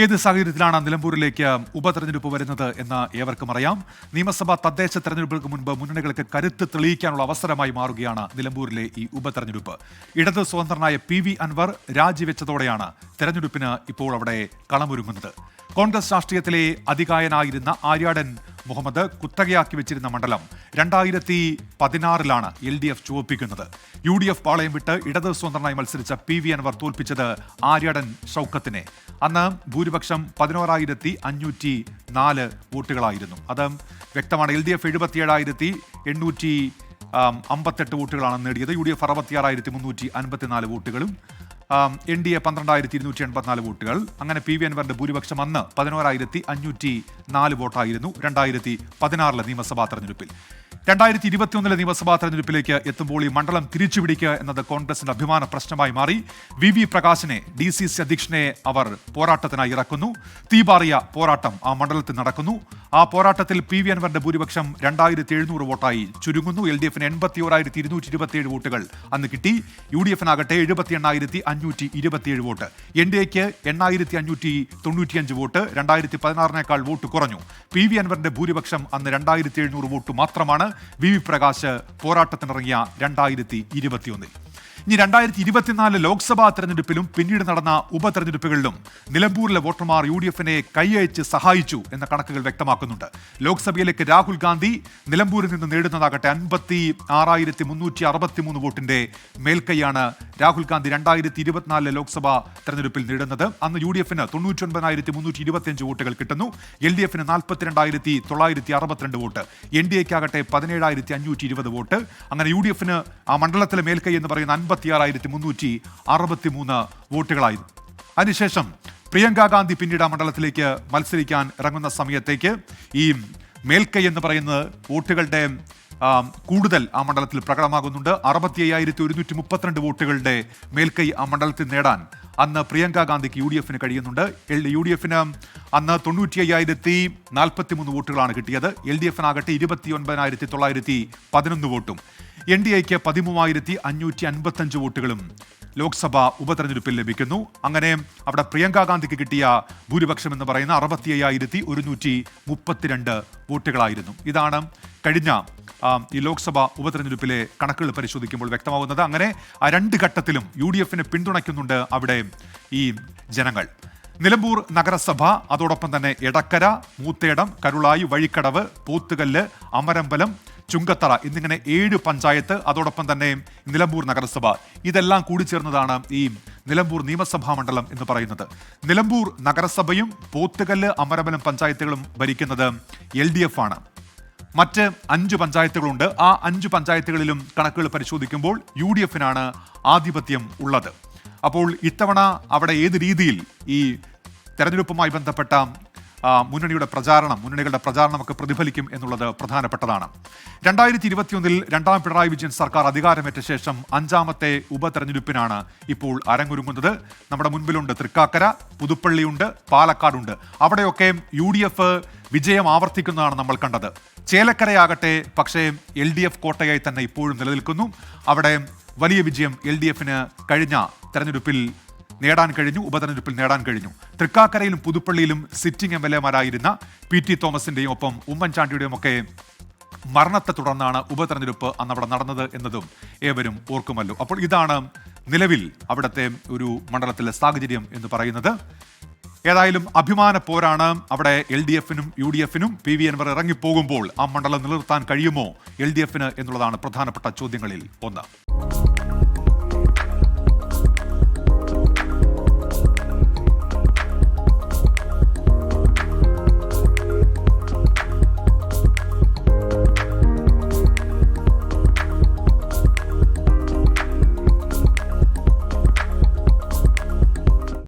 ഏത് സാഹചര്യത്തിലാണ് നിലമ്പൂരിലേക്ക് ഉപതെരഞ്ഞെടുപ്പ് വരുന്നത് എന്ന് ഏവർക്കും അറിയാം. നിയമസഭാ തദ്ദേശ തെരഞ്ഞെടുപ്പുകൾക്ക് മുൻപ് മുന്നണികൾക്ക് കരുത്ത് തെളിയിക്കാനുള്ള അവസരമായി മാറുകയാണ് നിലമ്പൂരിലെ ഈ ഉപതെരഞ്ഞെടുപ്പ്. ഇടത് സ്വതന്ത്രനായ PV അൻവർ രാജിവെച്ചതോടെയാണ് തെരഞ്ഞെടുപ്പിന് ഇപ്പോൾ അവിടെ കളമൊരുങ്ങുന്നത്. കോൺഗ്രസ് രാഷ്ട്രീയത്തിലെ അതികായനായിരുന്ന ആര്യാടൻ മുഹമ്മദ് കുത്തകയാക്കി വെച്ചിരുന്ന മണ്ഡലം 2016 LDF ചുവപ്പിക്കുന്നത്. UDF പാളയം വിട്ട് ഇടത് സ്വതന്ത്രനായി മത്സരിച്ച PV അൻവർ തോൽപ്പിച്ചത് ആര്യാടൻ ഷൗക്കത്തിനെ. അന്ന് ഭൂരിപക്ഷം 11,504 വോട്ടുകളായിരുന്നു. അത് വ്യക്തമാണ്. LDF 77,858 വോട്ടുകളാണ് നേടിയത്. UDF 66,354 വോട്ടുകളും NDA 12,284 വോട്ടുകൾ. അങ്ങനെ PV അൻവറിന്റെ ഭൂരിപക്ഷം അന്ന് 11,504 വോട്ടായിരുന്നു 2016 നിയമസഭാ തെരഞ്ഞെടുപ്പിൽ. 2021 നിയമസഭാ തെരഞ്ഞെടുപ്പിലേക്ക് എത്തുമ്പോൾ ഈ മണ്ഡലം തിരിച്ചുപിടിക്കുക എന്നത് കോൺഗ്രസിന്റെ അഭിമാന പ്രശ്നമായി മാറി. VV പ്രകാശിനെ DCC അധ്യക്ഷനെ അവർ പോരാട്ടത്തിനായി ഇറക്കുന്നു. തീപാറിയ പോരാട്ടം ആ മണ്ഡലത്തിൽ നടക്കുന്നു. ആ പോരാട്ടത്തിൽ PV അൻവറിന്റെ ഭൂരിപക്ഷം 2,700 വോട്ടായി ചുരുങ്ങുന്നു. LDFന് 81,227 വോട്ടുകൾ അന്ന് കിട്ടി. UDFനാകട്ടെ 78,527 വോട്ട്. NDAക്ക് 8,595 വോട്ട്. 2016 വോട്ട് കുറഞ്ഞു. PV അൻവറിന്റെ ഭൂരിപക്ഷം അന്ന് 2,700 വോട്ട് മാത്രമാണ്. VV പ്രകാശ് പോരാട്ടത്തിനിറങ്ങിയ 2021. ഇനി 2024 ലോക്സഭാ തെരഞ്ഞെടുപ്പിലും പിന്നീട് നടന്ന ഉപതെരഞ്ഞെടുപ്പുകളിലും നിലമ്പൂരിലെ വോട്ടർമാർ UDFനെ കൈയയച്ച് സഹായിച്ചു എന്ന കണക്കുകൾ വ്യക്തമാക്കുന്നുണ്ട്. ലോക്സഭയിലേക്ക് രാഹുൽ ഗാന്ധി നിലമ്പൂരിൽ നിന്ന് നേടുന്നതാകട്ടെ 56,363 വോട്ടിന്റെ മേൽക്കൈയാണ് രാഹുൽ ഗാന്ധി 2024 ലോക്സഭാ തെരഞ്ഞെടുപ്പിൽ നേടുന്നത്. അന്ന് UDFന് 99,325 വോട്ടുകൾ കിട്ടുന്നു. LDFന് 42,962 വോട്ട്. NDAക്കാകട്ടെ 17,520 വോട്ട്. അങ്ങനെ UDFന് ആ മണ്ഡലത്തിലെ മേൽക്കൈ എന്ന് പറയുന്ന 56,363 വോട്ടുകളായിരുന്നു. അതിനുശേഷം പ്രിയങ്ക ഗാന്ധി പിന്നീട് ആ മണ്ഡലത്തിലേക്ക് മത്സരിക്കാൻ ഇറങ്ങുന്ന സമയത്തേക്ക് ഈ മേൽക്കൈ എന്ന് പറയുന്നത് വോട്ടുകളുടെ കൂടുതൽ ആ മണ്ഡലത്തിൽ പ്രകടമാകുന്നുണ്ട്. 65,132 വോട്ടുകളുടെ മേൽക്കൈ ആ മണ്ഡലത്തിൽ നേടാൻ അന്ന് പ്രിയങ്ക ഗാന്ധിക്ക് UDFന് കഴിയുന്നുണ്ട്. UDFന് അന്ന് 95,043 വോട്ടുകളാണ് കിട്ടിയത്. LDFനാകട്ടെ 29,911 വോട്ടും. NDAക്ക് 13,555 വോട്ടുകളും ലോക്സഭാ ഉപതെരഞ്ഞെടുപ്പിൽ ലഭിക്കുന്നു. അങ്ങനെ അവിടെ പ്രിയങ്ക ഗാന്ധിക്ക് കിട്ടിയ ഭൂരിപക്ഷം എന്ന് പറയുന്ന 65,132 വോട്ടുകളായിരുന്നു. ഇതാണ് കഴിഞ്ഞ ഈ ലോക്സഭാ ഉപതെരഞ്ഞെടുപ്പിലെ കണക്കുകൾ പരിശോധിക്കുമ്പോൾ വ്യക്തമാകുന്നത്. അങ്ങനെ ആ രണ്ട് ഘട്ടത്തിലും UDFനെ പിന്തുണയ്ക്കുന്നുണ്ട് അവിടെ ഈ ജനങ്ങൾ. നിലമ്പൂർ നഗരസഭ, അതോടൊപ്പം തന്നെ എടക്കര, മൂത്തേടം, കരുളായി, വഴിക്കടവ്, പോത്തുകല്ല്, അമരമ്പലം, ചുങ്കത്തറ എന്നിങ്ങനെ 7 പഞ്ചായത്ത്, അതോടൊപ്പം തന്നെ നിലമ്പൂർ നഗരസഭ, ഇതെല്ലാം കൂടിച്ചേർന്നതാണ് ഈ നിലമ്പൂർ നിയമസഭാ മണ്ഡലം എന്ന് പറയുന്നത്. നിലമ്പൂർ നഗരസഭയും പോത്തുകല്ല്, അമരമ്പലം പഞ്ചായത്തുകളും ഭരിക്കുന്നത് LDF ആണ്. മറ്റ് 5 പഞ്ചായത്തുകളുണ്ട്. ആ 5 പഞ്ചായത്തുകളിലും കണക്കുകൾ പരിശോധിക്കുമ്പോൾ UDFനാണ് ആധിപത്യം ഉള്ളത്. അപ്പോൾ ഇത്തവണ അവിടെ ഏത് രീതിയിൽ ഈ തെരഞ്ഞെടുപ്പുമായി ബന്ധപ്പെട്ട മുന്നണികളുടെ പ്രചാരണമൊക്കെ പ്രതിഫലിക്കും എന്നുള്ളത് പ്രധാനപ്പെട്ടതാണ്. 2021 രണ്ടാം പിണറായി വിജയൻ സർക്കാർ അധികാരമേറ്റ ശേഷം 5ാമത്തെ ഉപതെരഞ്ഞെടുപ്പിനാണ് ഇപ്പോൾ അരങ്ങൊരുങ്ങുന്നത്. നമ്മുടെ മുൻപിലുണ്ട് തൃക്കാക്കര, പുതുപ്പള്ളിയുണ്ട്, പാലക്കാടുണ്ട്. അവിടെയൊക്കെ UDF വിജയം ആവർത്തിക്കുന്നതാണ് നമ്മൾ കണ്ടത്. ചേലക്കരയാകട്ടെ പക്ഷേ LDF കോട്ടയായി തന്നെ ഇപ്പോഴും നിലനിൽക്കുന്നു. അവിടെ വലിയ വിജയം LDFന് കഴിഞ്ഞ തെരഞ്ഞെടുപ്പിൽ നേടാൻ കഴിഞ്ഞു, ഉപതെരഞ്ഞെടുപ്പിൽ നേടാൻ കഴിഞ്ഞു. തൃക്കാക്കരയിലും പുതുപ്പള്ളിയിലും സിറ്റിംഗ് MLAമാരായിരുന്ന PT തോമസിന്റെയും ഒപ്പം ഉമ്മൻചാണ്ടിയുടെയും ഒക്കെ മരണത്തെ തുടർന്നാണ് ഉപതെരഞ്ഞെടുപ്പ് അന്ന് അവിടെ നടന്നത് എന്നതും ഏവരും ഓർക്കുമല്ലോ. അപ്പോൾ ഇതാണ് നിലവിൽ അവിടുത്തെ ഒരു മണ്ഡലത്തിലെ സാഹചര്യം എന്ന് പറയുന്നത്. ഏതായാലും അഭിമാന പോരാണ് അവിടെ LDFനും UDFനും. PV അൻവർ ഇറങ്ങിപ്പോകുമ്പോൾ ആ മണ്ഡലം നിലനിർത്താൻ കഴിയുമോ LDFന് എന്നുള്ളതാണ് പ്രധാനപ്പെട്ട ചോദ്യങ്ങളിൽ ഒന്ന്.